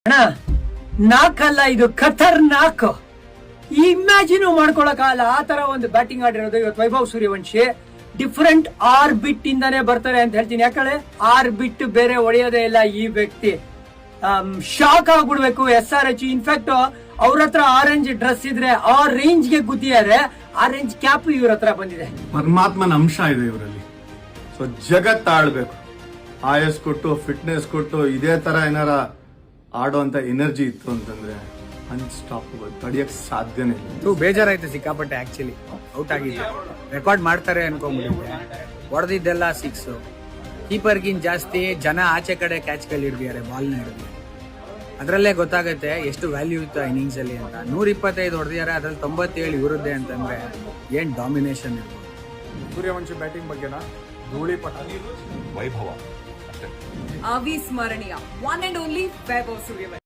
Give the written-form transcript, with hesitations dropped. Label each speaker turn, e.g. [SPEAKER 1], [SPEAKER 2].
[SPEAKER 1] ಅಣ್ಣ ನಾಕಲ್ಲ, ಇದು ಖತರ್ನಾಕ್. ಇಮ್ಯಾಜಿನ್ ಮಾಡ್ಕೊಳಕ್ಕಾಗಲ್ಲ ಆ ತರ ಒಂದು ಬ್ಯಾಟಿಂಗ್ ಆಡಿರೋದು ಇವತ್ತು ವೈಭವ್ ಸೂರ್ಯವಂಶಿ. ಡಿಫರೆಂಟ್ ಆರ್ಬಿಟ್ ಇಂದಾನೆ ಬರ್ತಾರೆ ಅಂತ ಹೇಳ್ತೀನಿ. ಯಾಕಂದ್ರೆ ಆರ್ಬಿಟ್ ಬೇರೆ ಹೊಡೆಯೋದೇ ಇಲ್ಲ ಈ ವ್ಯಕ್ತಿ. Shock ಆಗ್ಬಿಡ್ಬೇಕು SRH. ಇನ್ಫ್ಯಾಕ್ಟ್ ಅವ್ರ ಹತ್ರ ಆರೆಂಜ್ ಡ್ರೆಸ್ ಇದ್ರೆ ಆ ರೇಂಜ್ ಗೆ ಗುದ್ದಿದ್ದಾರೆ. ಆರೆಂಜ್ ಕ್ಯಾಪ್ ಇವ್ರ ಹತ್ರ ಬಂದಿದೆ.
[SPEAKER 2] ಪರಮಾತ್ಮನ ಅಂಶ ಇದೆ ಇವರಲ್ಲಿ. ಸೊ ಜಗತ್ ಆಳ್ಬೇಕು, ಆಯಸ್ ಕೊಟ್ಟು ಫಿಟ್ನೆಸ್ ಕೊಟ್ಟು ಇದೇ ತರ ಏನಾರ ಆಡೋಂತ ಎನರ್ಜಿ ಇತ್ತು ಅಂತಂದ್ರೆ ಅನ್ಸ್ಟಾಪಬಲ್, ತಡಿಯಕ್ ಸಾಧ್ಯನೇ ಇಲ್ಲ.
[SPEAKER 3] ಬೇಜಾರಾಯ್ತು ಸಿಕ್ಕಾಪಟ್ಟೆ. ಆಕ್ಚುಲಿ ಔಟ್ ಆಗಿದ್ದೆ, ರೆಕಾರ್ಡ್ ಮಾಡ್ತಾರೆ ಅನ್ಕೊಂಡ್ಬಿಟ್ಟಿದ್ದೆ. ಹೊಡೆದಿದ್ದೆಲ್ಲ 6. ಕೀಪರ್ಗಿನ್ ಜಾಸ್ತಿ ಜನ ಆಚೆ ಕಡೆ ಕ್ಯಾಚ್ಗಳು ಹಿಡಿದಿದ್ದಾರೆ, ಬಾಲ್ನ ಹಿಡಿದು. ಅದರಲ್ಲೇ ಗೊತ್ತಾಗುತ್ತೆ ಎಷ್ಟು ವ್ಯಾಲ್ಯೂ ಇತ್ತು ಇನ್ನಿಂಗ್ಸ್ ಅಲ್ಲಿ ಅಂತ. 125 ಹೊಡೆದಿದ್ದಾರೆ, ಅದ್ರಲ್ಲಿ 97 ಇವರದ್ದೇ ಅಂತಂದ್ರೆ ಏನ್ ಡಾಮಿನೇಷನ್ ಇರ್ಬೋದು.
[SPEAKER 2] ಸೂರ್ಯವಂಶಿ ಬ್ಯಾಟಿಂಗ್ ಬಗ್ಗೆನಾ ಧೂಳಿಪಟ
[SPEAKER 4] ವೈಭವ
[SPEAKER 5] ಅವಿಸ್ಮರಣೀಯ. One and only Vaibhav Suryavanshi.